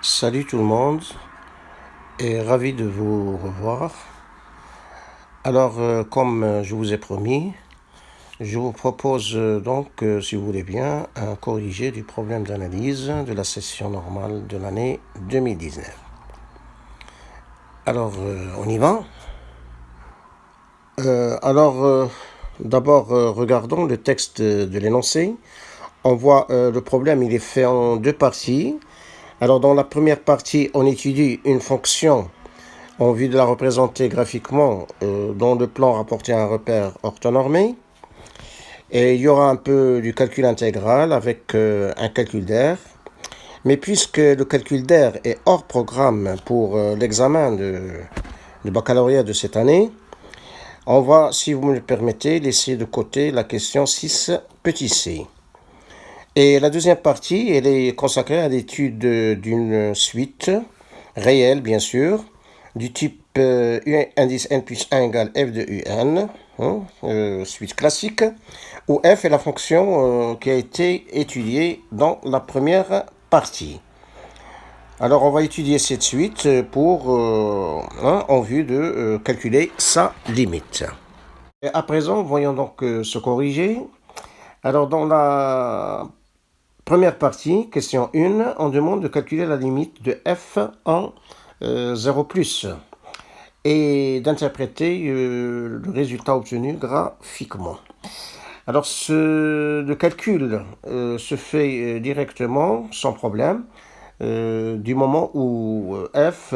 Salut tout le monde et ravi de vous revoir. Alors, comme je vous ai promis, je vous propose si vous voulez bien, un corrigé du problème d'analyse de la session normale de l'année 2019. Alors, on y va. D'abord, regardons le texte de l'énoncé. On voit le problème, il est fait en deux parties. Alors, dans la première partie, on étudie une fonction en vue de la représenter graphiquement dont le plan rapporté à un repère orthonormé. Et il y aura un peu du calcul intégral avec un calcul d'air. Mais puisque le calcul d'air est hors programme pour l'examen de baccalauréat de cette année, on va, si vous me le permettez, laisser de côté la question 6 petit c. Et la deuxième partie, elle est consacrée à l'étude d'une suite réelle, bien sûr, du type indice n plus 1 égale f de un, suite classique, où f est la fonction qui a été étudiée dans la première partie. Alors on va étudier cette suite en vue de calculer sa limite. Et à présent, voyons donc se corriger. Alors dans la première partie, question 1, on demande de calculer la limite de f en 0+, et d'interpréter le résultat obtenu graphiquement. Alors, le calcul se fait directement, sans problème, du moment où f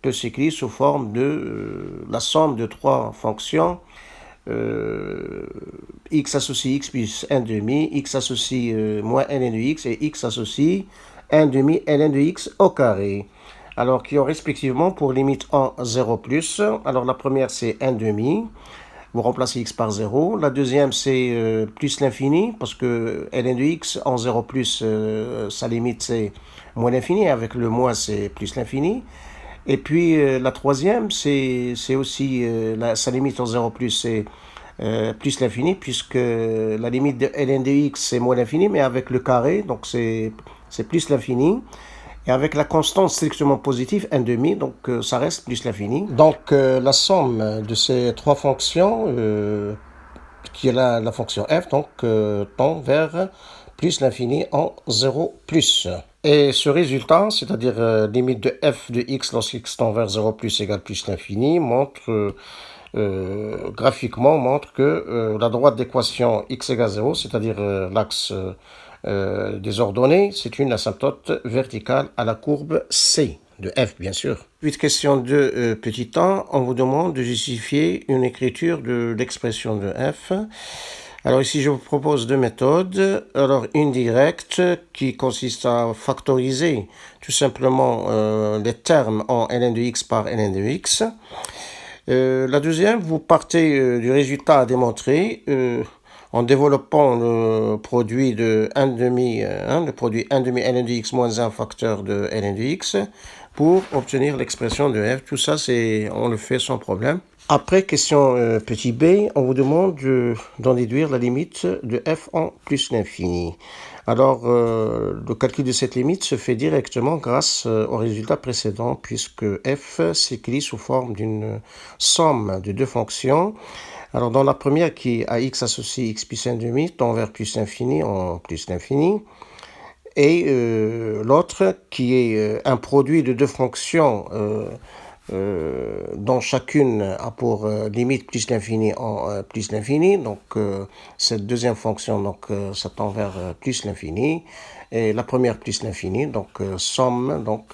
peut s'écrire sous forme de la somme de trois fonctions x associe x plus 1 demi, x associe moins ln de x et x associe 1 demi ln de x au carré. Alors, qui ont respectivement pour limite en 0+. Alors, la première, c'est 1 demi. Vous remplacez x par 0. La deuxième, c'est plus l'infini, parce que ln de x en 0+, sa limite, c'est moins l'infini. Avec le moins, c'est plus l'infini. Et puis, la troisième, c'est aussi, sa limite en 0+, c'est plus l'infini, puisque la limite de ln de x, c'est moins l'infini, mais avec le carré, donc c'est plus l'infini. Et avec la constante strictement positive, 1 demi, donc ça reste plus l'infini. Donc la somme de ces trois fonctions, qui est la fonction f, donc tend vers plus l'infini en 0+. Et ce résultat, c'est-à-dire limite de f de x lorsque x tend vers 0+ égale plus l'infini, montre graphiquement montre que la droite d'équation x égale 0, c'est-à-dire l'axe des ordonnées, c'est une asymptote verticale à la courbe C de f, bien sûr. Puis question 2, petit a, on vous demande de justifier une écriture de l'expression de f. Alors ici, je vous propose deux méthodes. Alors, une directe qui consiste à factoriser tout simplement les termes en ln de x par ln de x. La deuxième, vous partez du résultat à démontrer en développant le produit de 1 demi, le produit 1 demi ln de x moins 1 facteur de ln de x pour obtenir l'expression de f. Tout ça, on le fait sans problème. Après, question petit b, on vous demande d'en déduire la limite de f en plus l'infini. Alors, le calcul de cette limite se fait directement grâce au résultat précédent, puisque f s'écrit sous forme d'une somme de deux fonctions. Alors, dans la première, qui est à x associé x plus 1 demi, tend vers plus l'infini en plus l'infini. Et l'autre, qui est un produit de deux fonctions dont chacune a pour limite plus l'infini en plus l'infini. Donc, cette deuxième fonction, donc, ça tend vers plus l'infini. Et la première plus l'infini, donc somme, donc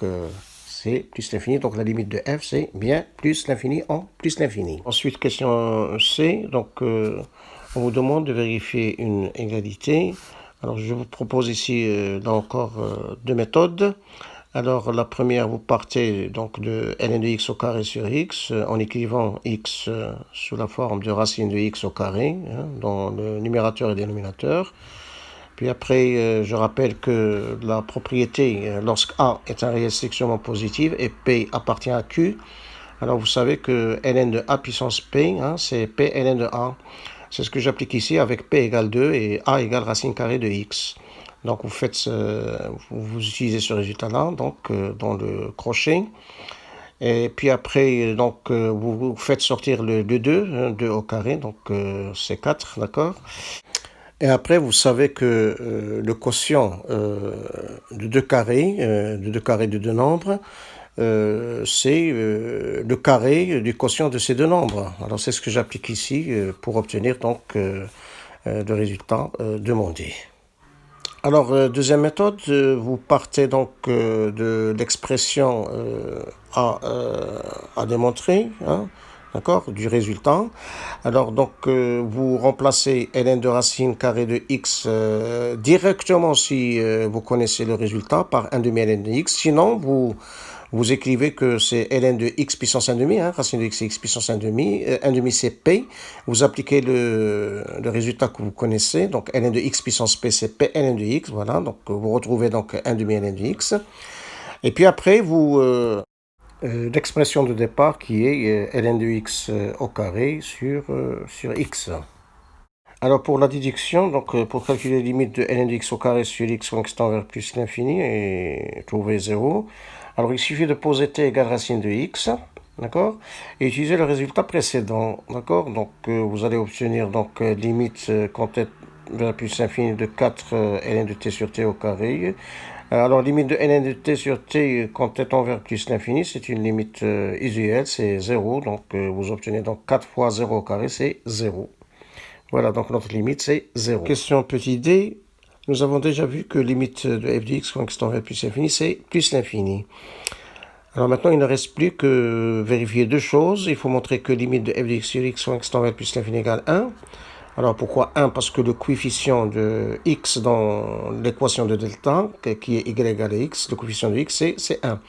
c'est plus l'infini. Donc, la limite de f, c'est bien plus l'infini en plus l'infini. Ensuite, question C. Donc, on vous demande de vérifier une égalité. Alors, je vous propose ici, là encore, deux méthodes. Alors, la première, vous partez donc de ln de x au carré sur x, en écrivant x sous la forme de racine de x au carré, dans le numérateur et dénominateur. Puis après, je rappelle que la propriété, lorsque A est un réel strictement positif et P appartient à Q, alors vous savez que ln de A puissance P, c'est P ln de A. C'est ce que j'applique ici avec P égale 2 et A égale racine carrée de x. Donc vous faites, vous utilisez ce résultat-là, donc dans le crochet. Et puis après, donc vous faites sortir le 2, hein, 2 au carré, donc c'est 4, d'accord. Et après, vous savez que le quotient de deux carrés de deux nombres, c'est le carré du quotient de ces deux nombres. Alors c'est ce que j'applique ici pour obtenir donc le résultat demandé. Alors deuxième méthode, vous partez donc de l'expression à démontrer, hein, d'accord, du résultat. Alors donc vous remplacez ln de racine carrée de x directement si vous connaissez le résultat par 1 demi ln de x. Sinon vous écrivez que c'est ln de x puissance 1 demi, hein, racine de x c'est x puissance 1 demi, 1 demi c'est p. Vous appliquez le résultat que vous connaissez, donc ln de x puissance p c'est p ln de x, voilà, donc vous retrouvez donc 1 demi ln de x. Et puis après, l'expression de départ qui est ln de x au carré sur x. Alors pour la déduction, donc pour calculer les limites de ln de x au carré sur x quand x tend vers plus l'infini et trouver 0, alors il suffit de poser t égale racine de x, d'accord, et utiliser le résultat précédent, d'accord. Donc vous allez obtenir donc limite quand t vers plus l'infini de 4 ln de t sur t au carré. Alors, limite de ln de t sur t quand t tend vers plus l'infini, c'est une limite usuelle, c'est 0. Donc, vous obtenez donc 4 fois 0 au carré, c'est 0. Voilà, donc notre limite, c'est 0. Question petit d. Nous avons déjà vu que limite de f de x quand x tend vers plus l'infini, c'est plus l'infini. Alors maintenant, il ne reste plus que vérifier deux choses. Il faut montrer que limite de f de x sur x quand x tend vers plus l'infini égale 1. Alors pourquoi 1? Parce que le coefficient de x dans l'équation de delta, qui est y égale à x, le coefficient de x, c'est 1.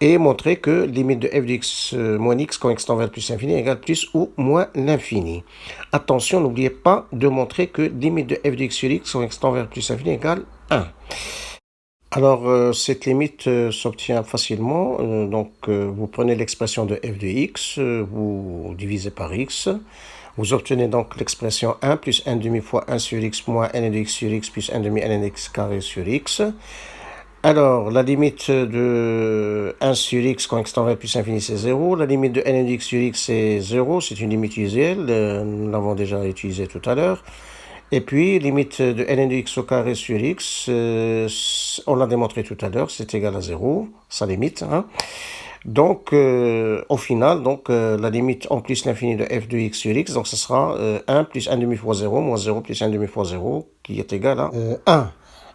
Et montrer que limite de f de x moins x quand x tend vers plus l'infini égale plus ou moins l'infini. Attention, n'oubliez pas de montrer que limite de f de x sur x quand x tend vers plus l'infini égale 1. Alors, cette limite s'obtient facilement. Donc, vous prenez l'expression de f de x, vous divisez par x. Vous obtenez donc l'expression 1 plus 1 demi fois 1 sur x moins n de x sur x plus 1 demi n de x carré sur x. Alors, la limite de 1 sur x quand x tend vers plus infini, c'est 0. La limite de n de x sur x, c'est 0. C'est une limite usuelle. Nous l'avons déjà utilisée tout à l'heure. Et puis, limite de ln de x au carré sur x, on l'a démontré tout à l'heure, c'est égal à 0, sa limite. Hein. Donc, au final, donc, la limite en plus l'infini de f de x sur x, donc ce sera 1 plus 1 demi fois 0, moins 0 plus 1 demi fois 0, qui est égal à 1.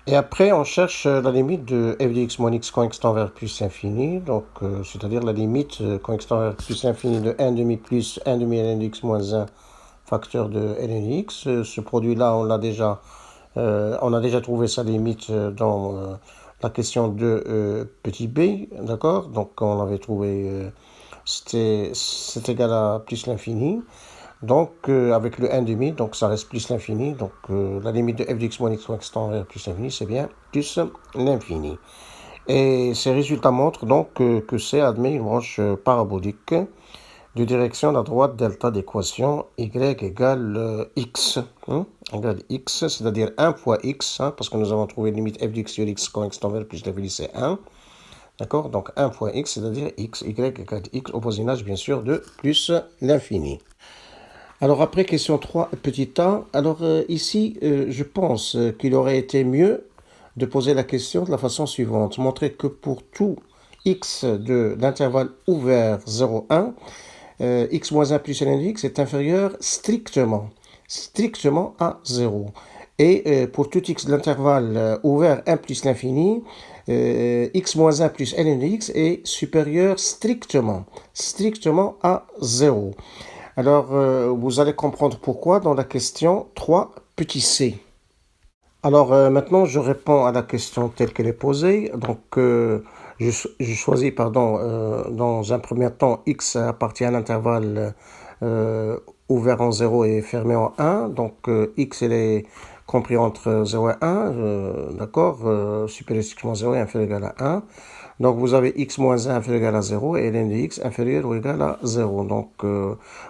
Et après, on cherche la limite de f de x moins x quand x tend vers plus infini, donc c'est-à-dire la limite quand x tend vers plus infini de 1 demi plus 1 demi ln de x moins 1 facteur de ln de x. Ce produit-là, on a déjà trouvé sa limite dans la question de petit b, d'accord. Donc on avait trouvé, c'est égal à plus l'infini. Donc avec le 1 demi, donc ça reste plus l'infini. Donc la limite de f de x moins x quand x tend vers plus l'infini, c'est bien plus l'infini. Et ces résultats montrent donc que C admet une branche parabolique de direction à droite delta d'équation y égale x, égale x, c'est-à-dire 1 fois x, parce que nous avons trouvé limite f de x sur x quand x tend vers plus l'infini, c'est 1. D'accord. Donc 1 fois x, c'est-à-dire x, y égale x, au voisinage bien sûr de plus l'infini. Alors après, question 3, petit a. Alors ici, je pense qu'il aurait été mieux de poser la question de la façon suivante. Montrer que pour tout x de l'intervalle ouvert 0, 1, x moins 1 plus ln de x est inférieur strictement à 0. Et pour tout x de l'intervalle ouvert 1 plus l'infini, x moins 1 plus ln de x est supérieur strictement à 0. Alors, vous allez comprendre pourquoi dans la question 3, petit c. Alors, maintenant, je réponds à la question telle qu'elle est posée. Donc, je choisis, dans un premier temps, x appartient à l'intervalle ouvert en 0 et fermé en 1. Donc, x, elle est compris entre 0 et 1, d'accord, supérieur strictement à 0 et inférieur ou égal à 1. Donc, vous avez x moins 1 inférieur ou égal à 0 et ln de x inférieur ou égal à 0. Donc,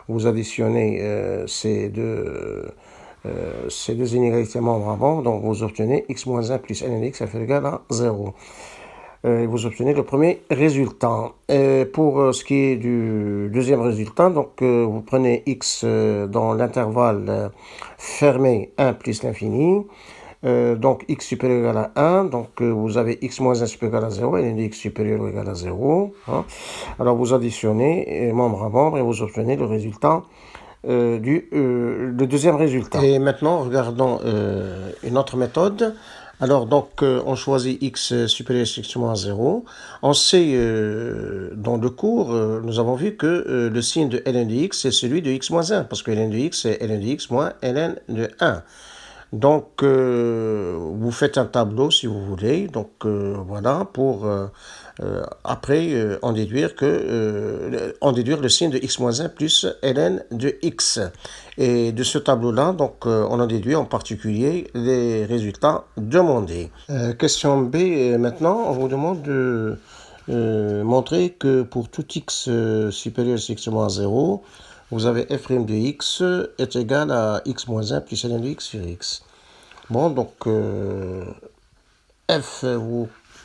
vous additionnez ces deux ces deux inégalités membres avant, donc vous obtenez x moins 1 plus ln de x, ça fait égal à 0. Et vous obtenez le premier résultat. Et pour ce qui est du deuxième résultat, donc vous prenez x dans l'intervalle fermé 1 plus l'infini. Donc x supérieur ou égal à 1, donc vous avez x moins 1 supérieur ou égal à 0, et ln de x supérieur ou égal à 0. Hein. Alors vous additionnez membre à membre et vous obtenez le résultat le deuxième résultat. Et maintenant, regardons une autre méthode. Alors, donc, on choisit x supérieur strictement à 0. On sait, dans le cours, nous avons vu que le signe de ln de x, c'est celui de x moins 1, parce que ln de x, c'est ln de x moins ln de 1. Donc, vous faites un tableau, si vous voulez. Donc, voilà, pour après en déduire le signe de x moins 1 plus ln de x. Et de ce tableau-là, donc, on en déduit en particulier les résultats demandés. Question B, maintenant, on vous demande de montrer que pour tout x supérieur strictement à 0, vous avez f' de x est égal à x moins 1 plus ln de x sur x. Bon, donc, f,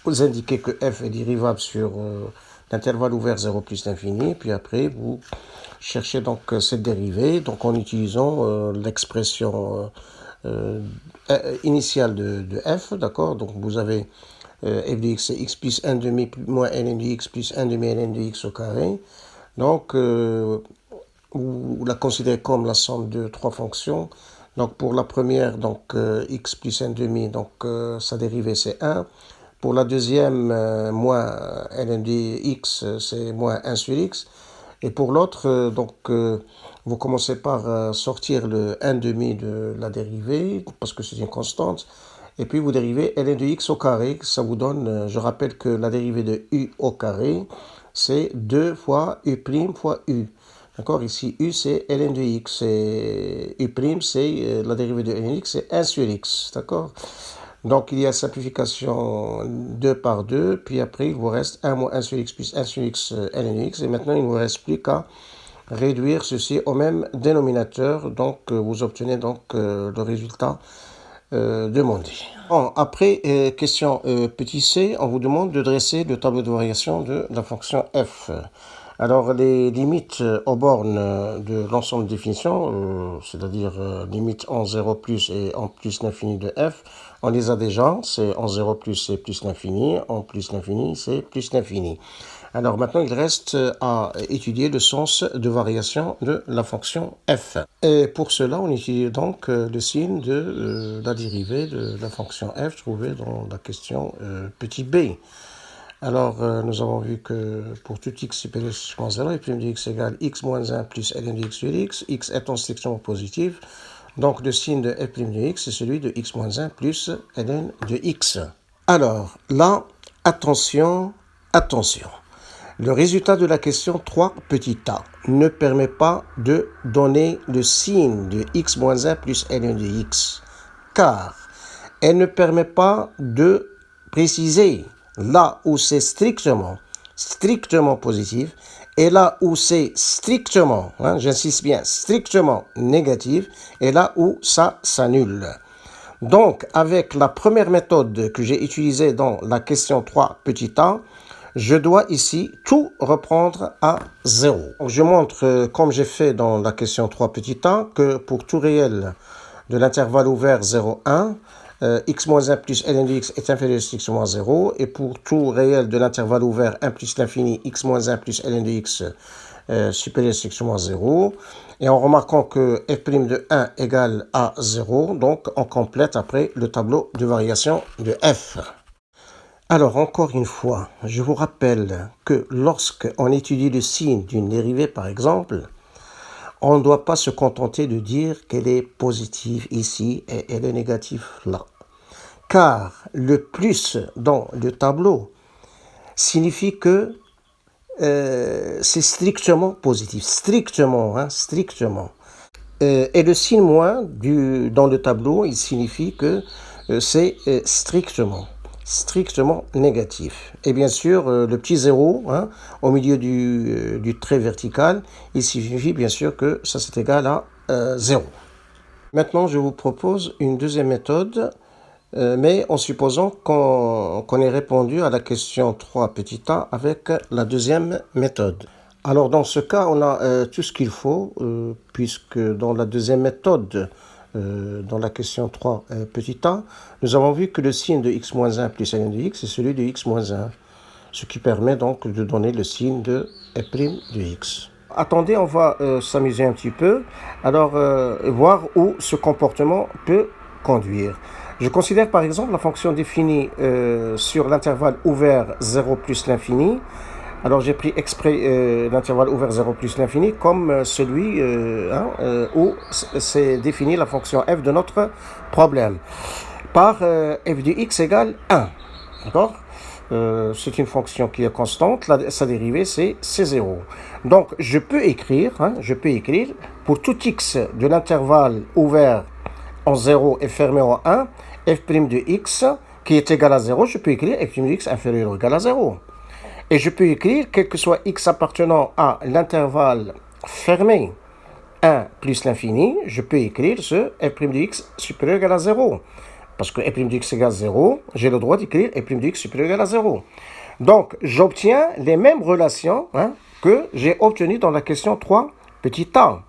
vous indiquez que f est dérivable sur l'intervalle ouvert 0 plus l'infini, puis après, vous cherchez donc cette dérivée, donc en utilisant l'expression initiale de f, d'accord? Donc, vous avez f de x, c'est x plus 1 demi moins ln de x plus 1 demi ln de x au carré. Donc, vous la considérez comme la somme de trois fonctions. Donc, pour la première, donc, x plus 1 demi, donc, sa dérivée, c'est 1. Pour la deuxième, moins ln de x, c'est moins 1 sur x. Et pour l'autre, donc, vous commencez par sortir le 1 demi de la dérivée, parce que c'est une constante. Et puis, vous dérivez ln de x au carré. Ça vous donne, je rappelle que la dérivée de u au carré, c'est 2 fois u' fois u. D'accord, ici, u, c'est ln de x, et u', c'est la dérivée de ln de x, c'est 1 sur x, d'accord? Donc, il y a simplification 2 par 2, puis après, il vous reste 1 moins 1 sur x plus 1 sur x ln de x, et maintenant, il ne vous reste plus qu'à réduire ceci au même dénominateur, donc vous obtenez donc le résultat demandé. Bon, après, question petit c, on vous demande de dresser le tableau de variation de la fonction f. Alors, les limites aux bornes de l'ensemble de définitions, c'est-à-dire limites en 0 plus et en plus l'infini de f, on les a déjà. C'est en 0 plus, c'est plus l'infini. En plus l'infini, c'est plus l'infini. Alors, maintenant, il reste à étudier le sens de variation de la fonction f. Et pour cela, on étudie donc le signe de la dérivée de la fonction f trouvée dans la question petit b. Alors, nous avons vu que pour tout x supérieur à 0, f' de x égale x moins 1 plus ln de x sur x étant strictement positif. Donc, le signe de f' de x, c'est celui de x moins 1 plus ln de x. Alors, là, attention, attention. Le résultat de la question 3 petit a ne permet pas de donner le signe de x moins 1 plus ln de x, car elle ne permet pas de préciser là où c'est strictement positif, et là où c'est strictement, j'insiste bien, strictement négatif, et là où ça s'annule. Donc, avec la première méthode que j'ai utilisée dans la question 3 petit a, je dois ici tout reprendre à 0. Donc, je montre, comme j'ai fait dans la question 3 petit a, que pour tout réel de l'intervalle ouvert 0, 1, x moins 1 plus ln de x est inférieur strictement à 0, et pour tout réel de l'intervalle ouvert 1 plus l'infini, x moins 1 plus ln de x supérieur strictement à 0, et en remarquant que f' de 1 égale à 0, donc on complète après le tableau de variation de f. Alors, encore une fois, je vous rappelle que lorsqu'on étudie le signe d'une dérivée, par exemple, on ne doit pas se contenter de dire qu'elle est positive ici et elle est négative là. Car le plus dans le tableau signifie que c'est strictement positif. Strictement. Et le signe moins dans le tableau, il signifie que c'est strictement négatif. Et bien sûr, le petit zéro au milieu du trait vertical, il signifie bien sûr que ça c'est égal à 0. Maintenant, je vous propose une deuxième méthode, mais en supposant qu'on ait répondu à la question 3 petit a avec la deuxième méthode. Alors, dans ce cas, on a tout ce qu'il faut, puisque dans la deuxième méthode, dans la question 3 petit a, nous avons vu que le signe de x-1 plus ln de x est celui de x-1, ce qui permet donc de donner le signe de f' de x. Attendez, on va s'amuser un petit peu, alors voir où ce comportement peut conduire. Je considère par exemple la fonction définie sur l'intervalle ouvert 0 plus l'infini. Alors j'ai pris exprès l'intervalle ouvert 0 plus l'infini comme celui où c'est défini la fonction f de notre problème par f de x égale 1. D'accord ? C'est une fonction qui est constante, sa dérivée c'est C0. Donc je peux écrire pour tout x de l'intervalle ouvert en 0 et fermé en 1, f' de x qui est égal à 0, je peux écrire f' de x inférieur ou égal à 0. Et je peux écrire, quel que soit x appartenant à l'intervalle fermé 1 plus l'infini, je peux écrire ce f' de x supérieur ou égal à 0. Parce que f' de x égale 0, j'ai le droit d'écrire f' de x supérieur ou égal à 0. Donc, j'obtiens les mêmes relations que j'ai obtenues dans la question 3 petit a.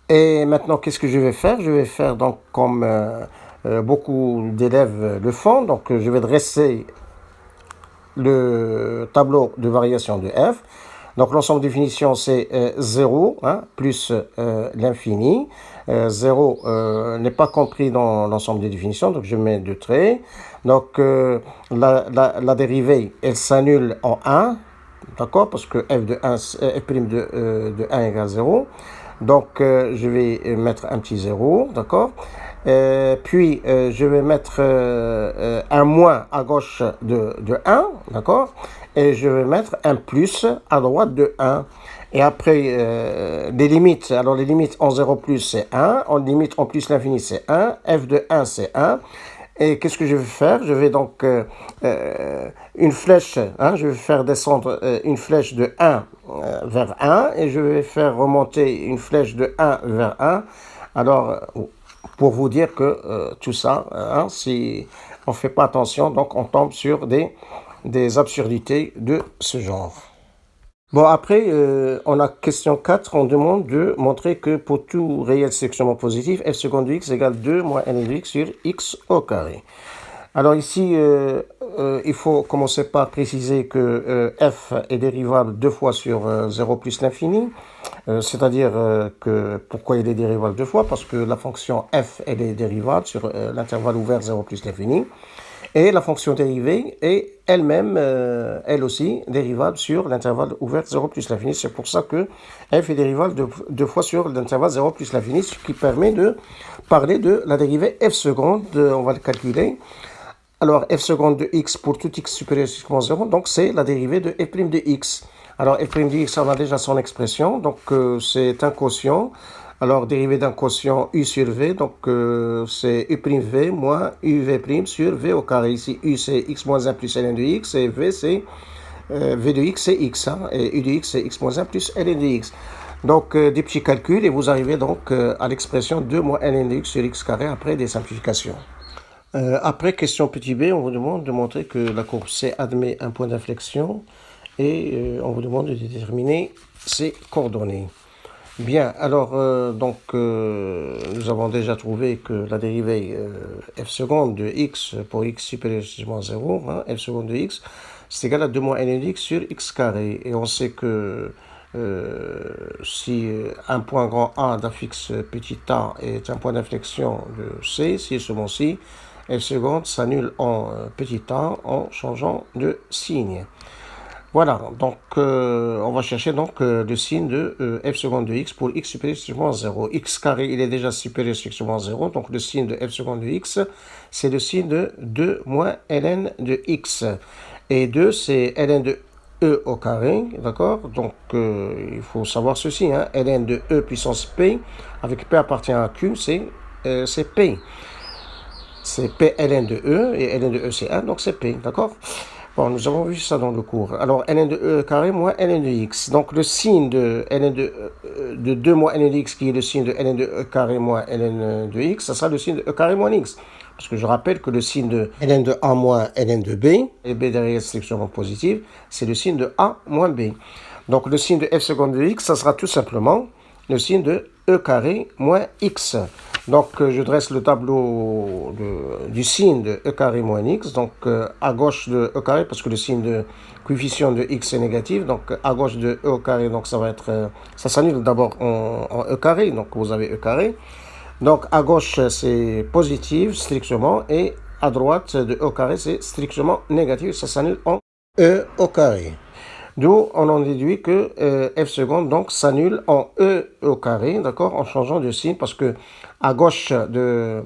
Et maintenant, qu'est-ce que je vais faire? Je vais faire donc comme beaucoup d'élèves le font. Donc, je vais dresser le tableau de variation de f. Donc l'ensemble de définition c'est 0 plus l'infini. 0 n'est pas compris dans l'ensemble des définitions, donc je mets deux traits. Donc la dérivée elle s'annule en 1, d'accord, parce que f de 1, f' de 1 égale 0. Donc je vais mettre un petit 0, d'accord. Puis je vais mettre un moins à gauche de 1, d'accord, et je vais mettre un plus à droite de 1. Et après, les limites, alors les limites en 0 plus c'est 1, en limite en plus l'infini c'est 1, f de 1 c'est 1. Et qu'est-ce que je vais faire? Je vais donc une flèche, je vais faire descendre une flèche de 1 vers 1 et je vais faire remonter une flèche de 1 vers 1. Alors, pour vous dire que tout ça, si on ne fait pas attention, donc on tombe sur des absurdités de ce genre. Bon, après, on a question 4, on demande de montrer que pour tout réel strictement positif, f seconde de x égale 2 moins n de x sur x au carré. Alors ici, il faut commencer par préciser que f est dérivable deux fois sur 0 plus l'infini. C'est-à-dire que pourquoi il est dérivable deux fois? Parce que la fonction f elle est dérivable sur l'intervalle ouvert 0 plus l'infini. Et la fonction dérivée est elle-même, elle aussi, dérivable sur l'intervalle ouvert 0 plus l'infini. C'est pour ça que f est dérivable deux fois sur l'intervalle 0 plus l'infini, ce qui permet de parler de la dérivée f seconde. On va le calculer. Alors, f seconde de x pour tout x supérieur à 0, donc c'est la dérivée de f' de x. Alors, f' de x, on a déjà son expression, donc c'est un quotient. Alors, dérivée d'un quotient u sur v, donc c'est u'v moins uv' sur v au carré. Ici, u c'est x moins 1 plus ln de x, et v c'est v de x c'est x, et u de x c'est x moins 1 plus ln de x. Donc, des petits calculs, et vous arrivez donc à l'expression 2 moins ln de x sur x carré après des simplifications. Après, question petit b, on vous demande de montrer que la courbe C admet un point d'inflexion et on vous demande de déterminer ses coordonnées. Bien, alors, nous avons déjà trouvé que la dérivée f seconde de x pour x supérieur à 0, f seconde de x, c'est égal à 2 moins n de x sur x carré. Et on sait que si un point grand A d'affixe petit a est un point d'inflexion de C, si et seulement si, f seconde s'annule en petit a en changeant de signe. Voilà, donc on va chercher donc le signe de f seconde de x pour x supérieur à 0. X carré, il est déjà supérieur à 0, donc le signe de f seconde de x, c'est le signe de 2 moins ln de x. Et 2, c'est ln de e au carré, d'accord? Donc il faut savoir ceci, ln de e puissance p, avec p appartient à q, c'est p. C'est p ln de e, et ln de e c'est 1, donc c'est p, d'accord? Bon, nous avons vu ça dans le cours. Alors, ln de e carré moins ln de x. Donc, le signe de ln de 2 moins ln de x, qui est le signe de ln de e carré moins ln de x, ça sera le signe de e carré moins x. Parce que je rappelle que le signe de ln de a moins ln de b, et b derrière strictement positive, c'est le signe de a moins b. Donc, le signe de f seconde de x, ça sera tout simplement le signe de e carré moins x. Donc, je dresse le tableau du signe de e carré moins x. Donc, à gauche de e carré, parce que le signe de coefficient de x est négatif. Donc, à gauche de e au carré, donc ça va être... ça s'annule d'abord en e carré. Donc, vous avez e carré. Donc, à gauche, c'est positif, strictement. Et à droite de e au carré, c'est strictement négatif. Ça s'annule en e au carré. D'où on en déduit que f seconde donc s'annule en e au carré, d'accord, en changeant de signe, parce que à gauche de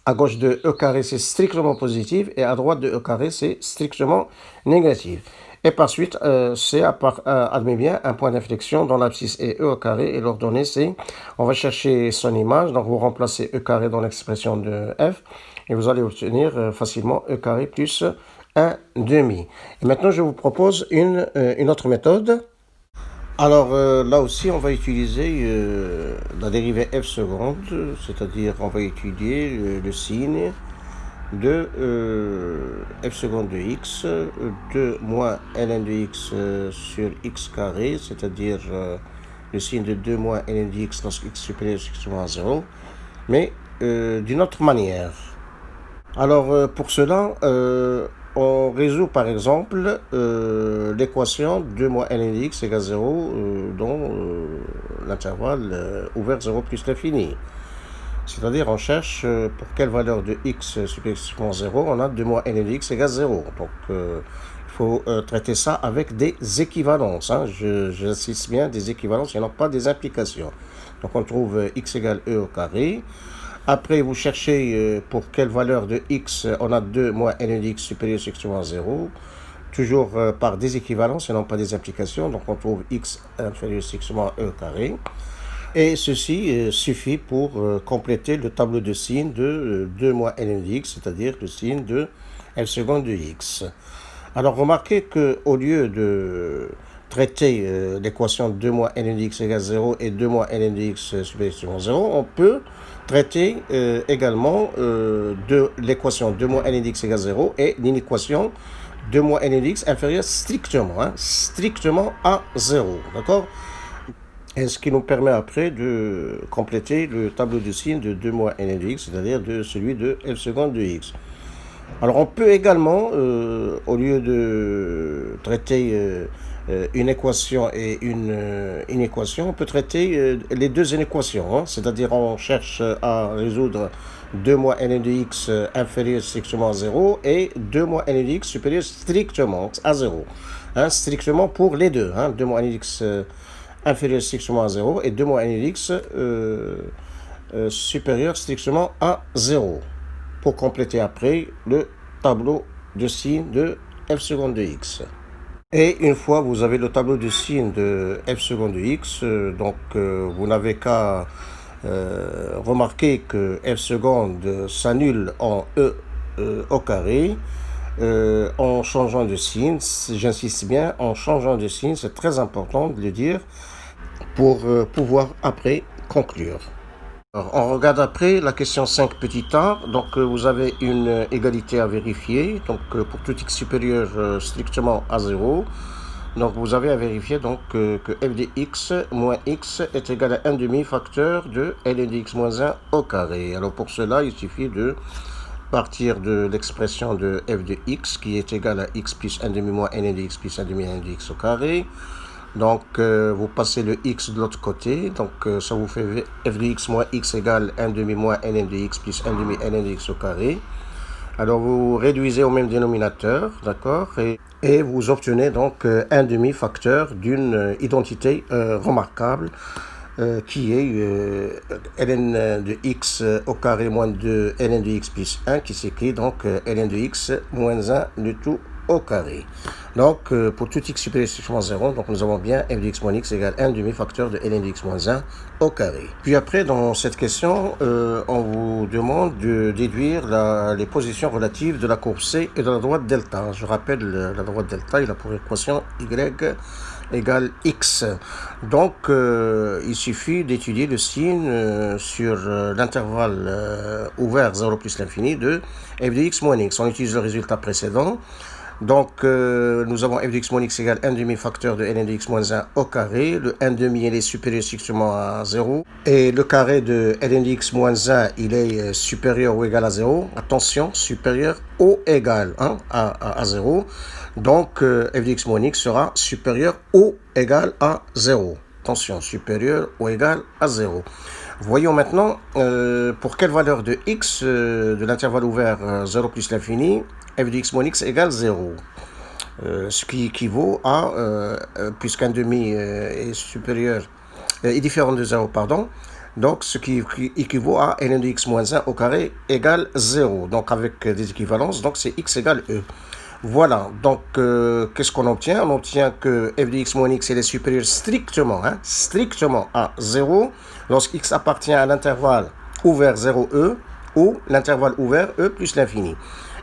e carré c'est strictement positif et à droite de e carré c'est strictement négatif. Et par suite, c'est, admet bien, un point d'inflexion dans l'abscisse et e au carré, et l'ordonnée c'est, on va chercher son image, donc vous remplacez e carré dans l'expression de f, et vous allez obtenir facilement e carré plus 1 demi. Et maintenant, je vous propose une autre méthode. Alors, là aussi, on va utiliser la dérivée f seconde, c'est-à-dire on va étudier le signe de f seconde de x, de moins ln de x sur x carré, c'est-à-dire le signe de 2 moins ln de x lorsque x supérieur strictement à 0, mais d'une autre manière. Alors, pour cela, on résout par exemple l'équation 2 moins ln de x égale 0 dont l'intervalle ouvert 0 plus l'infini. C'est-à-dire on cherche pour quelle valeur de x supérieur à 0 on a 2 moins ln de x égale 0. Donc il faut traiter ça avec des équivalences. Hein. J'insiste bien, des équivalences, il n'y en a pas des implications. Donc on trouve x égale e au carré. Après, vous cherchez pour quelle valeur de x on a 2 moins ln de x supérieur strictement à 0. Toujours par des équivalences et non pas des implications. Donc on trouve x inférieur strictement à e au carré. Et ceci suffit pour compléter le tableau de signes de 2 moins ln de x, c'est-à-dire le signe de f seconde de x. Alors remarquez qu'au lieu de traiter l'équation 2 moins ln de x égale 0 et 2 moins ln de x supérieur à 0, on peut traiter également de l'équation 2 moins ln de x égale 0 et d'une équation 2 moins ln de x inférieure strictement à 0. D'accord? Et ce qui nous permet après de compléter le tableau de signes de 2 moins ln de x, c'est-à-dire de celui de f seconde de x. Alors on peut également, au lieu de traiter une équation et une équation, on peut traiter les deux inéquations, hein, c'est-à-dire on cherche à résoudre 2 moins ln de x inférieur strictement à 0 et 2 moins ln de x supérieur strictement à 0. Hein, strictement pour les deux, hein, 2 moins ln de x inférieur strictement à 0 et 2 moins ln de x supérieur strictement à 0. Pour compléter après le tableau de signes de f seconde de x. Et une fois vous avez le tableau de signes de f seconde de x, vous n'avez qu'à remarquer que f seconde s'annule en e au carré en changeant de signe. J'insiste bien, en changeant de signe, c'est très important de le dire pour pouvoir après conclure. Alors, on regarde après la question 5 petit a. Donc vous avez une égalité à vérifier. Donc pour tout x supérieur strictement à 0. Donc vous avez à vérifier donc, que f de x moins x est égal à 1 demi facteur de ln de x moins 1 au carré. Alors pour cela, il suffit de partir de l'expression de f de x qui est égal à x plus 1 demi moins ln de x plus 1 demi ln de x au carré. Donc, vous passez le x de l'autre côté. Donc, ça vous fait f de x moins x égale 1 demi moins ln de x plus 1 demi ln de x au carré. Alors, vous réduisez au même dénominateur, d'accord, et vous obtenez donc 1 demi facteur d'une identité remarquable qui est ln de x au carré moins 2 ln de x plus 1 qui s'écrit donc ln de x moins 1 de tout au carré. Donc, pour tout x supérieur strictement à 0, donc nous avons bien f de x moins x égale 1 demi-facteur de ln de x moins 1 au carré. Puis après, dans cette question, on vous demande de déduire les positions relatives de la courbe C et de la droite delta. Je rappelle, la droite delta, il a pour équation y égale x. Donc, il suffit d'étudier le signe sur l'intervalle ouvert 0 plus l'infini de f de x moins x. On utilise le résultat précédent. Donc, nous avons f de x moins x égale 1 demi-facteur de ln de x moins 1 au carré. Le 1 demi, il est supérieur strictement à 0. Et le carré de ln de x moins 1, il est supérieur ou égal à 0. Attention, supérieur ou égal à 0. Donc, f de x moins x sera supérieur ou égal à 0. Attention, supérieur ou égal à 0. Voyons maintenant pour quelle valeur de x de l'intervalle ouvert 0 plus l'infini, f de x moins x égale 0. Ce qui équivaut à, puisqu'un demi est supérieur, est différent de 0, pardon, donc ce qui équivaut à ln de x moins 1 au carré égale 0. Donc avec des équivalences, donc c'est x égale e. Voilà, donc qu'est-ce qu'on obtient? On obtient que f de x moins x est supérieur strictement à 0 lorsque x appartient à l'intervalle ouvert 0e ou l'intervalle ouvert e plus l'infini.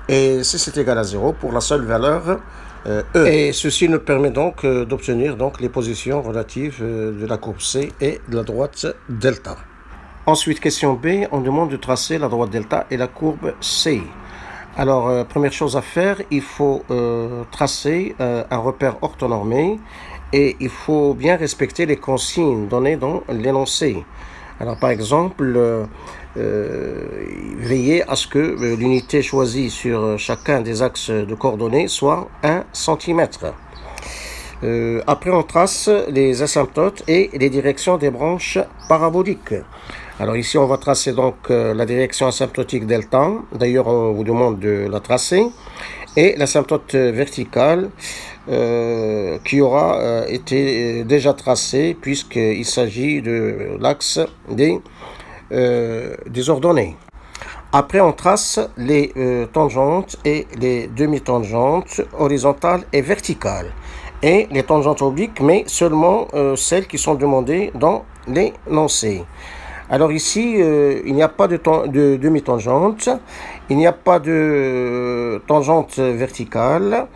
Et si c'est égal à 0 pour la seule valeur e. Et ceci nous permet donc d'obtenir donc les positions relatives de la courbe C et de la droite delta. Ensuite, question B, on demande de tracer la droite delta et la courbe C. Alors, première chose à faire, il faut tracer un repère orthonormé et il faut bien respecter les consignes données dans l'énoncé. Alors, par exemple, veillez à ce que l'unité choisie sur chacun des axes de coordonnées soit 1 cm. Après, on trace les asymptotes et les directions des branches paraboliques. Alors ici, on va tracer donc la direction asymptotique delta. D'ailleurs, on vous demande de la tracer. Et l'asymptote verticale qui aura été déjà tracée puisqu'il s'agit de l'axe des ordonnées. Après, on trace les tangentes et les demi-tangentes horizontales et verticales. Et les tangentes obliques, mais seulement celles qui sont demandées dans l'énoncé. Alors ici, il n'y a pas de demi-tangente, il n'y a pas de tangente verticale,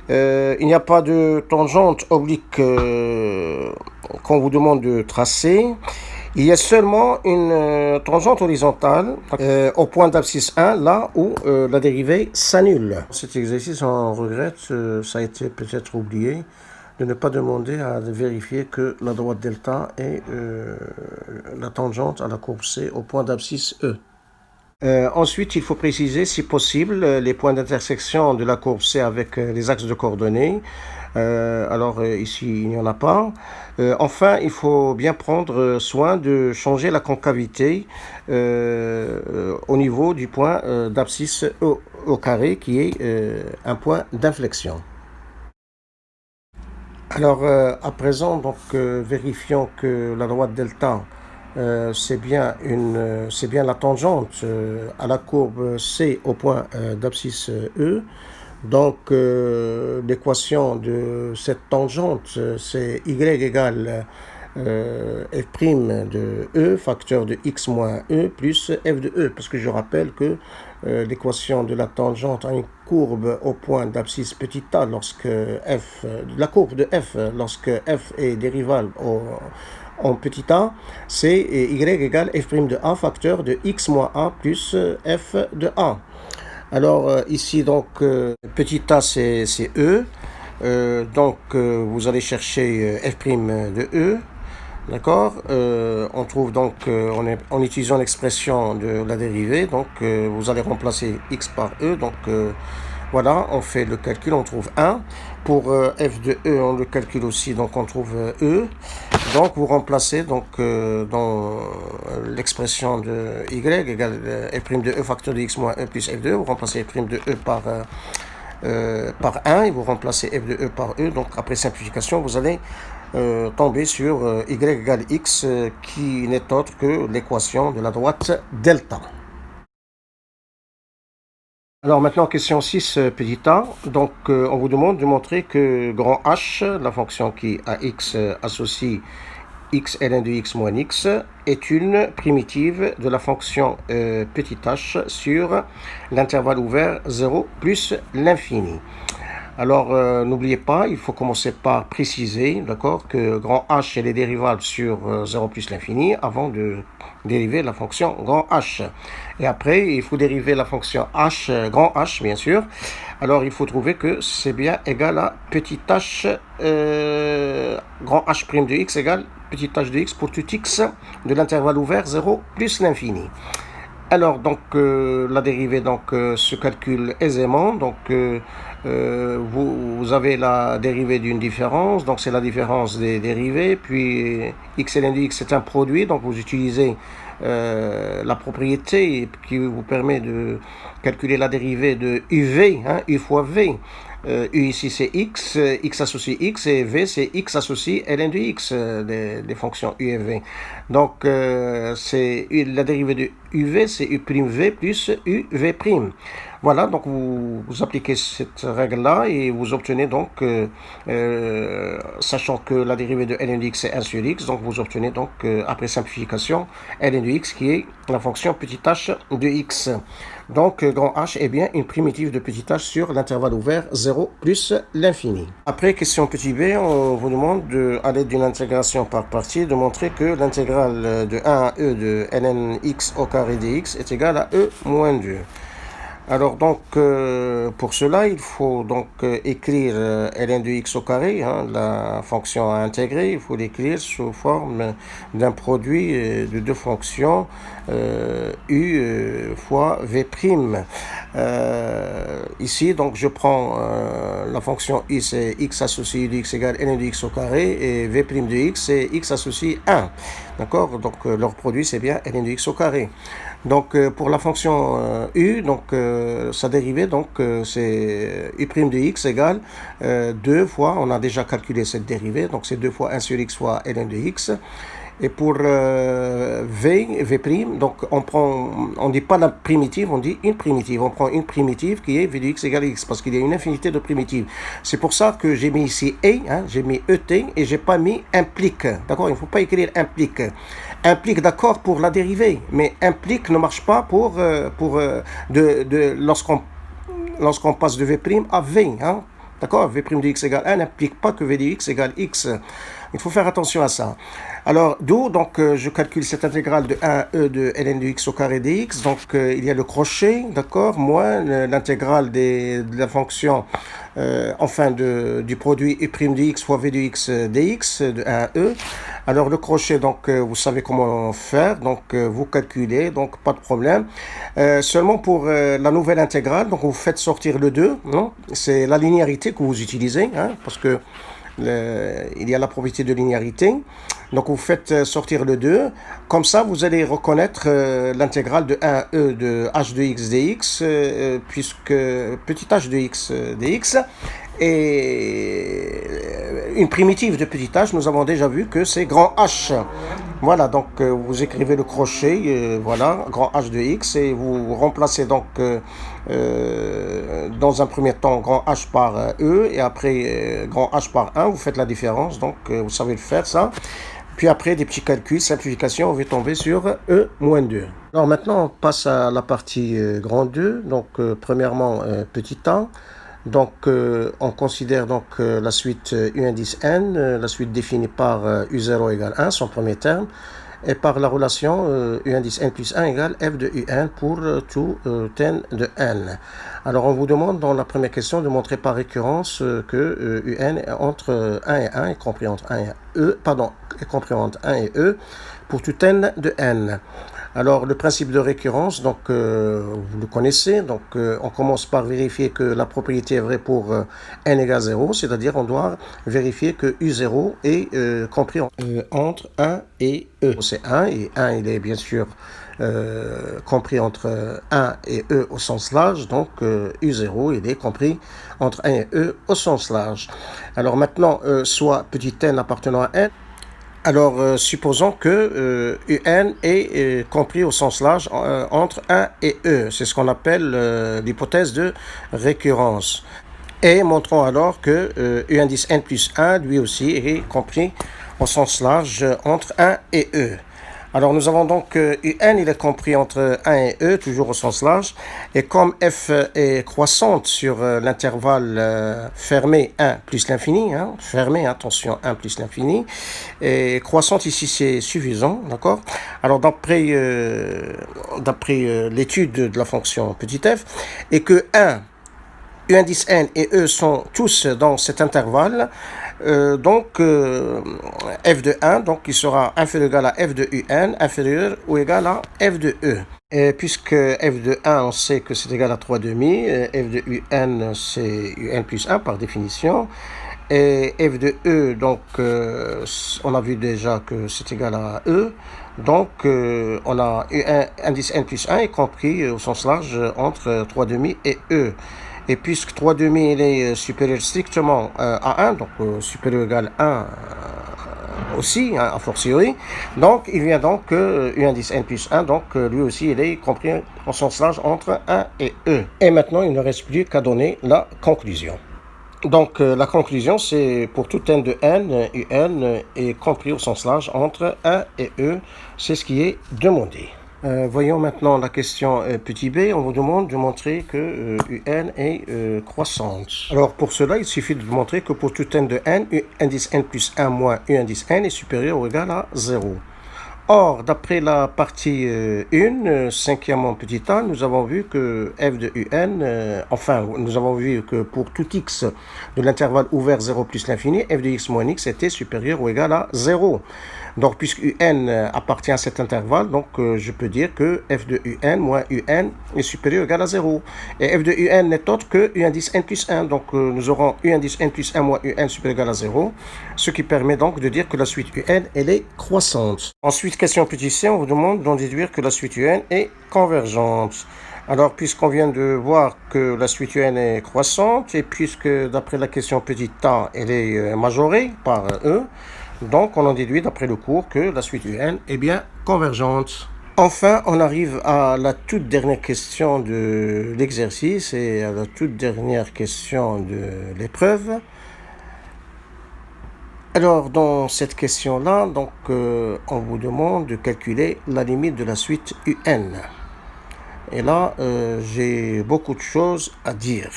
il n'y a pas de tangente oblique qu'on vous demande de tracer. Il y a seulement une tangente horizontale au point d'abscisse 1, là où la dérivée s'annule. Cet exercice, on regrette, ça a été peut-être oublié, de ne pas demander à vérifier que la droite delta est la tangente à la courbe C au point d'abscisse E. Ensuite, il faut préciser, si possible, les points d'intersection de la courbe C avec les axes de coordonnées. Alors ici, il n'y en a pas. Enfin, il faut bien prendre soin de changer la concavité au niveau du point d'abscisse E au carré, qui est un point d'inflexion. Alors, à présent, donc, vérifions que la droite delta, c'est bien la tangente à la courbe C au point d'abscisse E. Donc, l'équation de cette tangente, c'est y égale f' de E, facteur de x moins E, plus f de E. Parce que je rappelle que l'équation de la tangente à une courbe au point d'abscisse petit a, lorsque f, la courbe de f, lorsque f est dérivable en petit a, c'est y égale f' de a, facteur de x moins a plus f de a. Alors ici, donc, petit a, c'est E. Donc, vous allez chercher f' de E. D'accord. On trouve donc, en utilisant l'expression de la dérivée, donc vous allez remplacer x par E. Donc, voilà, on fait le calcul, on trouve 1. Pour f de E, on le calcule aussi, donc on trouve E. Donc, vous remplacez donc, dans l'expression de y égale f' de E facteur de x moins E plus f de E. Vous remplacez f' de E par 1 et vous remplacez f de E par E. Donc, après simplification, vous allez tomber sur y égale x qui n'est autre que l'équation de la droite delta. Alors maintenant, question 6, petit a. Donc, on vous demande de montrer que grand H, la fonction qui a x associe x ln de x moins x, est une primitive de la fonction petit h sur l'intervalle ouvert 0 plus l'infini. Alors, n'oubliez pas, il faut commencer par préciser, d'accord, que grand H est les dérivables sur 0 plus l'infini avant de dériver la fonction grand H. Et après, il faut dériver la fonction H, grand H, bien sûr. Alors, il faut trouver que c'est bien égal à petit h, grand H' de x égale petit h de x pour tout x de l'intervalle ouvert 0 plus l'infini. Alors, donc, la dérivée se calcule aisément. Donc, vous avez la dérivée d'une différence. Donc, c'est la différence des dérivées. Puis, x ln de x, c'est un produit. Donc, vous utilisez la propriété qui vous permet de calculer la dérivée de uv, u fois v. U ici c'est x, x associe x, et v c'est x associe ln de x, des fonctions u et v. Donc c'est la dérivée de uv, c'est u' v plus uv'. Voilà, donc vous appliquez cette règle-là et vous obtenez donc, sachant que la dérivée de ln de x est 1 sur x, donc vous obtenez donc, après simplification, ln de x qui est la fonction petit h de x. Donc, grand H est bien une primitive de petit h sur l'intervalle ouvert 0 plus l'infini. Après, question petit b, on vous demande, à l'aide d'une intégration par partie, de montrer que l'intégrale de 1 à e de ln x au carré dx est égale à e moins 2. Alors donc, pour cela, il faut donc écrire ln de x au carré, la fonction à intégrer, il faut l'écrire sous forme d'un produit de deux fonctions, u fois v'. Ici, donc, je prends la fonction u, c'est x associé de x égale ln de x au carré, et v' de x, c'est x associé 1. D'accord? Donc, leur produit, c'est bien ln de x au carré. Donc, pour la fonction u, donc, sa dérivée, donc, c'est u' de x égale 2 fois, on a déjà calculé cette dérivée, donc c'est 2 fois 1 sur x fois ln de x. Et pour v', donc on dit pas la primitive, on dit une primitive. On prend une primitive qui est v de x égale x, parce qu'il y a une infinité de primitives. C'est pour ça que j'ai mis ici j'ai mis et et j'ai pas mis implique. D'accord? Il ne faut pas écrire implique. Implique, d'accord, pour la dérivée, mais implique ne marche pas lorsqu'on passe de v' à v. D'accord? V' de x égale 1 n'implique pas que v de x égale x. Il faut faire attention à ça. Alors, d'où, donc, je calcule cette intégrale de 1 à e de ln de x au carré dx. Donc, il y a le crochet, d'accord, moins l'intégrale de la fonction, du produit u' de x fois v de x dx de 1 à e. Alors, le crochet, donc, vous savez comment faire. Donc, vous calculez, donc, pas de problème. Seulement pour la nouvelle intégrale, donc, vous faites sortir le 2. C'est la linéarité que vous utilisez, parce que il y a la propriété de linéarité. Donc vous faites sortir le 2. Comme ça, vous allez reconnaître l'intégrale de 1 à e de h de x dx, puisque petit h de x dx est une primitive de petit h. Nous avons déjà vu que c'est grand H. Voilà, donc vous écrivez le crochet, voilà, grand H de x, et vous remplacez donc dans un premier temps grand H par E, et après grand H par 1, vous faites la différence, donc vous savez le faire ça. Puis après des petits calculs, simplification, on va tomber sur E moins 2. Alors maintenant, on passe à la partie grand 2, donc premièrement petit a. Donc, on considère donc la suite u indice n, la suite définie par u0 égale 1, son premier terme, et par la relation u indice n plus 1 égale f de un pour tout n de n. Alors, on vous demande dans la première question de montrer par récurrence que un est entre 1 et 1, est compris entre 1 et e, est compris entre 1 et e, pour tout n de n. Alors, le principe de récurrence, donc, vous le connaissez. Donc, on commence par vérifier que la propriété est vraie pour n égale 0, c'est-à-dire on doit vérifier que u0 est compris entre 1 et e. C'est 1, et 1, il est bien sûr compris entre 1 et e au sens large. Donc, u0, il est compris entre 1 et e au sens large. Alors, maintenant, soit petit n appartenant à n, Alors, supposons que UN est compris au sens large entre 1 et E. C'est ce qu'on appelle l'hypothèse de récurrence. Et montrons alors que U indice N plus 1, lui aussi, est compris au sens large entre 1 et E. Alors nous avons donc UN, il est compris entre 1 et E, toujours au sens large. Et comme F est croissante sur l'intervalle fermé 1 plus l'infini, fermé, attention, 1 plus l'infini, et croissante ici c'est suffisant, d'accord. Alors d'après l'étude de la fonction petit f, et que 1, U indice N et E sont tous dans cet intervalle, f de 1, donc il sera inférieur ou égal à f de un, inférieur ou égal à f de E. Et puisque f de 1, on sait que c'est égal à 3 demi, f de un, c'est un plus 1 par définition. Et f de E, donc on a vu déjà que c'est égal à E. Donc on a U1, indice N plus 1 est compris au sens large entre 3 demi et E. Et puisque 3 demi il est supérieur strictement à 1, donc supérieur ou égal à 1 aussi, a fortiori, donc il vient donc U indice N plus 1, donc lui aussi il est compris en sens large entre 1 et E. Et maintenant il ne reste plus qu'à donner la conclusion. Donc la conclusion c'est pour tout n de n, UN est compris au sens large entre 1 et E, c'est ce qui est demandé. Voyons maintenant la question petit b. On vous demande de montrer que UN est croissante. Alors pour cela, il suffit de montrer que pour tout n de n, U indice n plus 1 moins U indice n est supérieur ou égal à 0. Or, d'après la partie 1, cinquièmement petit a, nous avons vu que f de un, nous avons vu que pour tout x de l'intervalle ouvert 0 plus l'infini, f de x moins x était supérieur ou égal à 0. Donc, puisque un appartient à cet intervalle, donc je peux dire que f de un moins un est supérieur ou égal à 0. Et f de un n'est autre que u indice n plus 1. Donc, nous aurons u indice n plus 1 moins un supérieur ou égal à 0, ce qui permet donc de dire que la suite un, elle est croissante. Ensuite, question petit c, on vous demande d'en déduire que la suite un est convergente. Alors, puisqu'on vient de voir que la suite un est croissante, et puisque d'après la question petit a, elle est majorée par E, donc on en déduit d'après le cours que la suite un est bien convergente. Enfin, on arrive à la toute dernière question de l'exercice et à la toute dernière question de l'épreuve. Alors, dans cette question-là, donc, on vous demande de calculer la limite de la suite UN. Et là, j'ai beaucoup de choses à dire.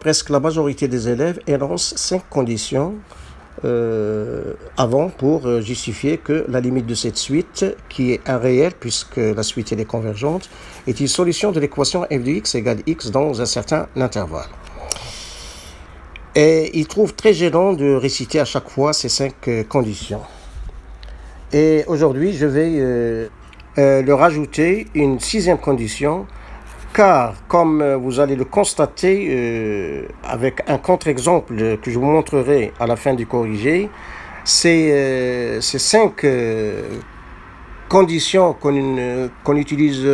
Presque la majorité des élèves énoncent 5 conditions avant pour justifier que la limite de cette suite, qui est un réel puisque la suite est convergente, est une solution de l'équation f de x égale x dans un certain intervalle. Et il trouve très gênant de réciter à chaque fois ces 5 conditions. Et aujourd'hui, je vais leur rajouter une 6e condition, car comme vous allez le constater avec un contre-exemple que je vous montrerai à la fin du corrigé, ces 5 conditions qu'on utilise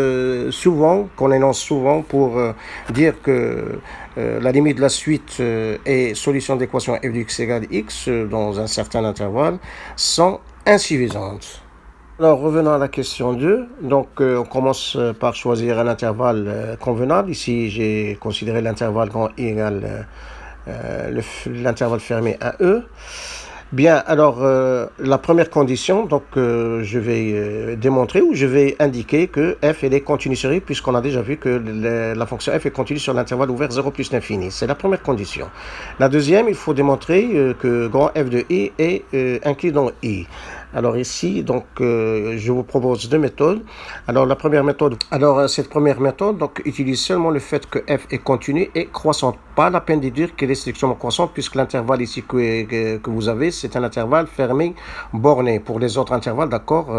souvent, qu'on énonce souvent pour dire que la limite de la suite est solution d'équation f de x égale x dans un certain intervalle, sont insuffisantes. Alors revenons à la question 2. Donc on commence par choisir un intervalle convenable. Ici j'ai considéré l'intervalle grand I égale l'intervalle fermé à E. Bien, alors la première condition, donc je vais démontrer ou je vais indiquer que f elle est continue sur i, puisqu'on a déjà vu que la fonction f est continue sur l'intervalle ouvert 0 plus l'infini. C'est la première condition. La deuxième, il faut démontrer que grand f de i est inclus dans i. Alors ici, donc, je vous propose 2 méthodes. Alors la première méthode, cette première méthode, donc, utilise seulement le fait que f est continue et croissante. Pas la peine de dire qu'elle est strictement croissante, puisque l'intervalle ici que vous avez, c'est un intervalle fermé borné. Pour les autres intervalles, d'accord,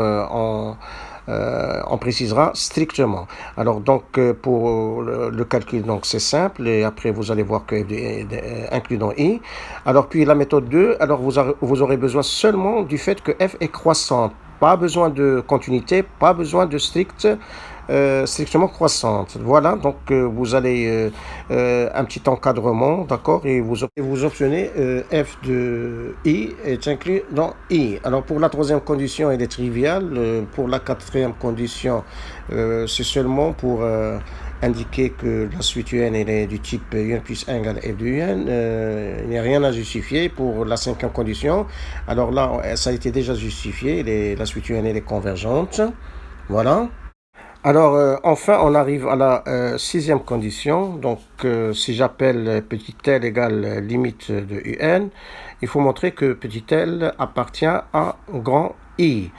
on précisera strictement. Alors donc pour le calcul, donc c'est simple, et après vous allez voir que f est inclus dans i. Alors puis la méthode 2, alors vous aurez besoin seulement du fait que f est croissante. Pas besoin de continuité, pas besoin de strict strictement croissante. Voilà, donc vous allez un petit encadrement, d'accord, et vous obtenez f de i est inclus dans i. Alors pour la troisième condition, elle est triviale. Pour la quatrième condition, c'est seulement pour indiquer que la suite UN elle est du type UN plus 1 égale f de UN. Il n'y a rien à justifier. Pour la cinquième condition, alors là, ça a été déjà justifié. La suite UN elle est convergente. Voilà. Alors, enfin, on arrive à la sixième condition. Donc, si j'appelle petit l égale limite de UN, il faut montrer que petit l appartient à grand I.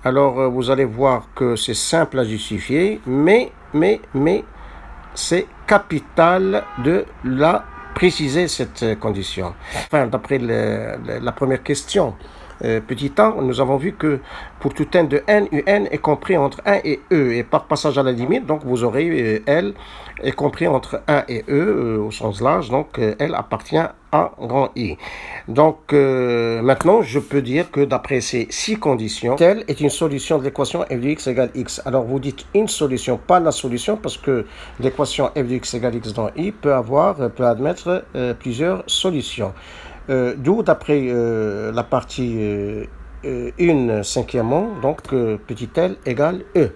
Alors, vous allez voir que c'est simple à justifier, mais, c'est capital de la préciser cette condition. Enfin, d'après la première question, petit a, nous avons vu que pour tout n de n, un est compris entre 1 et e, et par passage à la limite, donc vous aurez L est compris entre 1 et e au sens large, donc L appartient à grand I. Donc maintenant, je peux dire que d'après ces 6 conditions, telle est une solution de l'équation f de x égale x. Alors vous dites une solution, pas la solution, parce que l'équation f de x égale x dans I peut admettre plusieurs solutions. D'où, d'après la partie 1 cinquièmement, donc petit l égale e.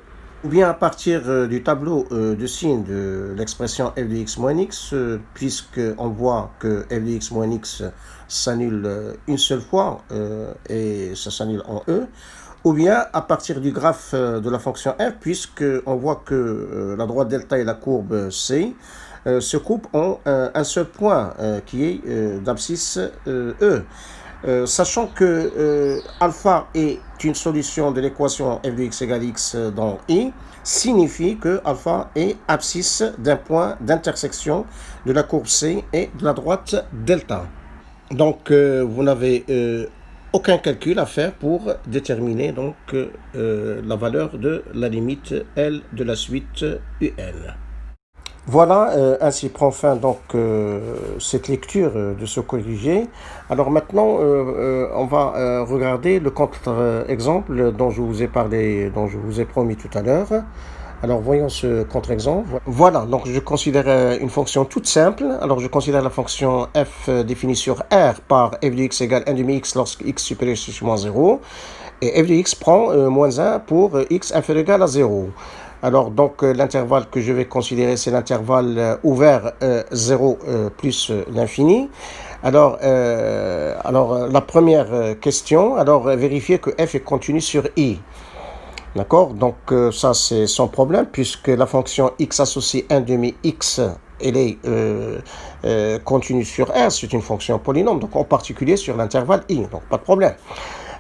Ou bien à partir du tableau de signes de l'expression f de x moins x, puisqu'on voit que f de x moins x s'annule une seule fois et ça s'annule en e. Ou bien à partir du graphe de la fonction f, puisqu'on voit que la droite delta et la courbe c se coupent en un seul point qui est d'abscisse E. Sachant que alpha est une solution de l'équation f de x égale x dans I, signifie que alpha est abscisse d'un point d'intersection de la courbe C et de la droite delta. Donc vous n'avez aucun calcul à faire pour déterminer donc la valeur de la limite L de la suite UN. Voilà, ainsi prend fin donc cette lecture de ce corrigé. Alors maintenant, on va regarder le contre-exemple dont je vous ai parlé, dont je vous ai promis tout à l'heure. Alors voyons ce contre-exemple. Voilà, donc je considère une fonction toute simple. Alors je considère la fonction f définie sur R par f de x égale 1 demi x lorsque x supérieur à moins 0. Et f de x prend moins 1 pour x inférieur ou égal à 0. Alors, donc, l'intervalle que je vais considérer, c'est l'intervalle ouvert 0 plus l'infini. Alors, la première question, alors, vérifier que f est continu sur i. D'accord? Donc, ça, c'est sans problème, puisque la fonction x associée 1 demi x, elle est continue sur R, c'est une fonction polynôme, donc en particulier sur l'intervalle i, donc pas de problème.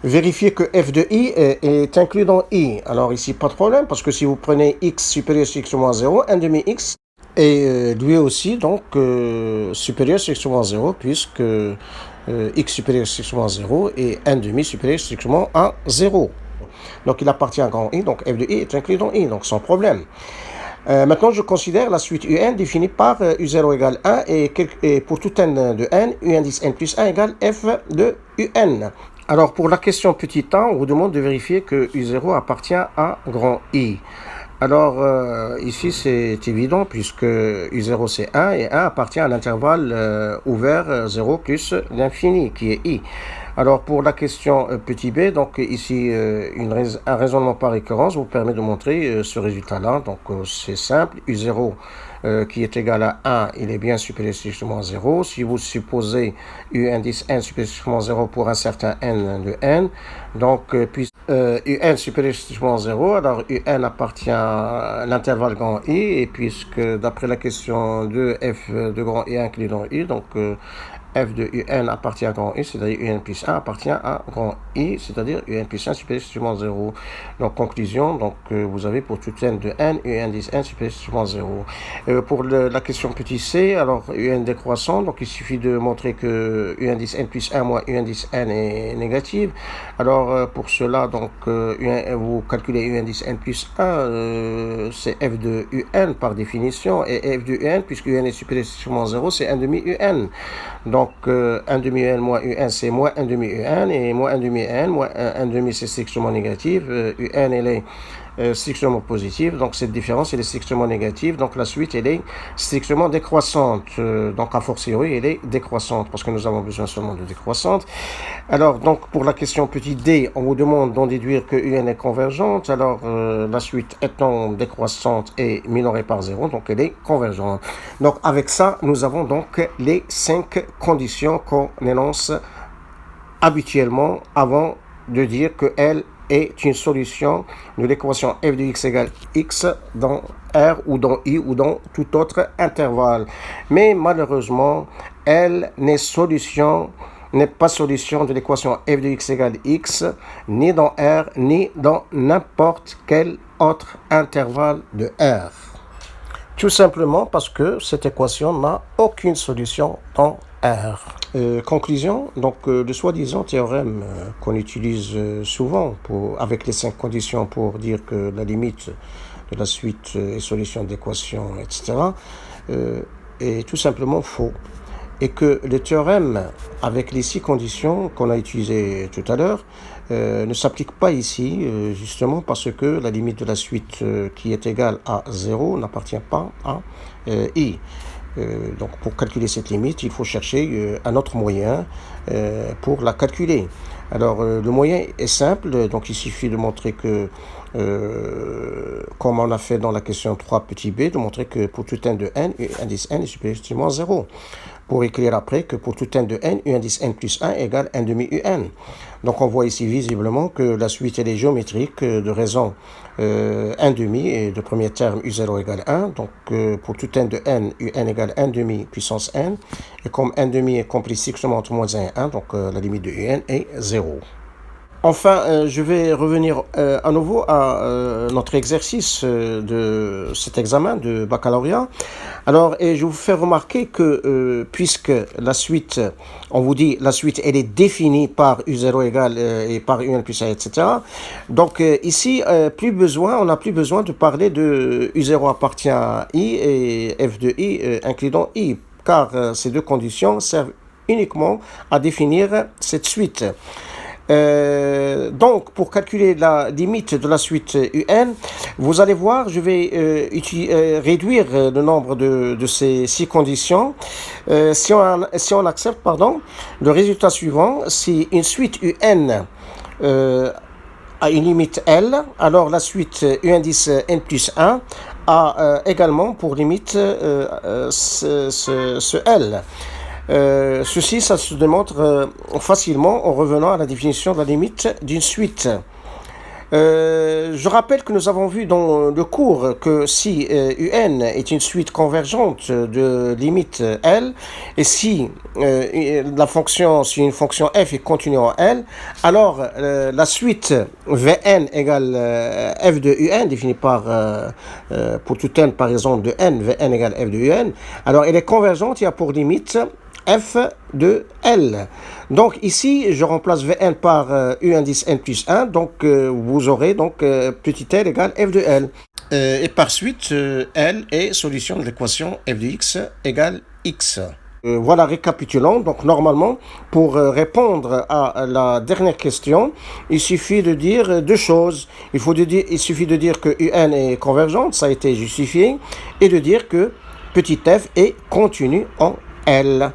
Vérifier que f de i est inclus dans i. Alors ici, pas de problème, parce que si vous prenez x supérieur à x moins 0, 1 demi x est lui aussi donc supérieur à x moins 0, puisque x supérieur à x moins 0 et 1 demi supérieur à x moins à 0. Donc il appartient à grand I, donc f de i est inclus dans i, donc sans problème. Maintenant, je considère la suite UN définie par U0 égale 1 et pour tout n de n, UN 10 n plus 1 égale f de UN. Alors, pour la question petit a, on vous demande de vérifier que U0 appartient à grand I. Alors, ici, c'est évident, puisque U0, c'est 1, et 1 appartient à l'intervalle ouvert 0 plus l'infini, qui est I. Alors, pour la question petit b, donc ici, un raisonnement par récurrence vous permet de montrer ce résultat-là. Donc, c'est simple, U0 qui est égal à 1, il est bien supérieur à 0. Si vous supposez U indice n supérieur à 0 pour un certain n de n, donc puis UN supérieur à 0, alors UN appartient à l'intervalle grand I, et puisque d'après la question 2, f de grand I inclus dans I, donc f de UN appartient à grand I, c'est-à-dire UN plus 1 appartient à grand I, c'est-à-dire UN plus 1 supérieur à 0. Donc, conclusion, donc, vous avez pour tout n de n, UN 10 n supérieur à 0. Pour la question petit c, alors UN décroissant, donc il suffit de montrer que UN 10 n plus 1 moins UN 10 n est négative. Alors, pour cela, donc, vous calculez UN 10 n plus 1, c'est f de UN par définition, et f de UN, puisque UN est supérieur à 0, c'est 1 demi UN. Donc, 1 demi UN moins UN, c'est moins 1 demi UN, et moins 1 demi N, moins 1 demi, c'est strictement négatif. UN, elle est strictement positive, donc cette différence elle est strictement négative, donc la suite elle est strictement décroissante, donc a fortiori elle est décroissante, parce que nous avons besoin seulement de décroissante. Alors donc pour la question petit d, on vous demande d'en déduire que UN est convergente, alors la suite étant décroissante et minorée par 0, donc elle est convergente. Donc avec ça, nous avons donc les 5 conditions qu'on énonce habituellement avant de dire que L est une solution de l'équation f de x égale x dans R ou dans I ou dans tout autre intervalle. Mais malheureusement, L n'est pas solution de l'équation f de x égale x ni dans R ni dans n'importe quel autre intervalle de R. Tout simplement parce que cette équation n'a aucune solution dans R. Conclusion, donc le soi-disant théorème qu'on utilise souvent avec les 5 conditions pour dire que la limite de la suite est solution d'équation, etc., est tout simplement faux. Et que le théorème avec les 6 conditions qu'on a utilisées tout à l'heure ne s'applique pas ici, justement parce que la limite de la suite qui est égale à 0 n'appartient pas à I. Donc pour calculer cette limite, il faut chercher un autre moyen pour la calculer. Alors le moyen est simple, donc il suffit de montrer que, comme on a fait dans la question 3 petit b, de montrer que pour tout n de n, U indice n est supérieur à 0. Pour écrire après que pour tout n de n, U indice n plus 1 égale n demi UN. Donc on voit ici visiblement que la suite elle est géométrique de raison n demi et de premier terme U0 égale 1. Donc pour tout n de n, UN égale n demi puissance n. Et comme n demi est compris strictement entre moins 1 et 1, donc la limite de UN est 0. Enfin, je vais revenir à nouveau à notre exercice de cet examen de baccalauréat. Alors, et je vous fais remarquer que puisque la suite, on vous dit la suite, elle est définie par U0 égale et par UN plus 1, etc. Donc ici, on n'a plus besoin de parler de U0 appartient à I et F de I incluant I, car ces deux conditions servent uniquement à définir cette suite. Donc, pour calculer la limite de la suite UN, vous allez voir, je vais réduire le nombre de ces 6 conditions. Si on accepte, le résultat suivant, si une suite UN a une limite L, alors la suite U indice N plus 1 a également pour limite ce L. Ceci, ça se démontre facilement en revenant à la définition de la limite d'une suite. Je rappelle que nous avons vu dans le cours que si UN est une suite convergente de limite L, et si une fonction f est continue en L, alors la suite Vn égale f de UN, définie par, pour tout n par exemple de n, Vn égale f de UN, alors elle est convergente, il y a pour limite f de L. Donc ici, je remplace Vn par U indice n plus 1, donc vous aurez donc petit l égale f de L. Et par suite, L est solution de l'équation f de x égale x. Voilà, récapitulons. Donc normalement, pour répondre à la dernière question, il suffit de dire deux choses. Il suffit de dire que UN est convergente, ça a été justifié, et de dire que petit f est continu en L,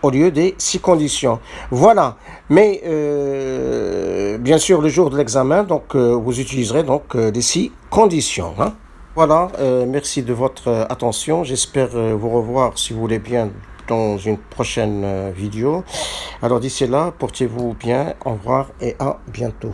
au lieu des 6 conditions. Voilà. Mais bien sûr, le jour de l'examen, donc vous utiliserez donc les 6 conditions. Hein. Voilà. Merci de votre attention. J'espère vous revoir, si vous voulez bien, dans une prochaine vidéo. Alors d'ici là, portez-vous bien. Au revoir et à bientôt.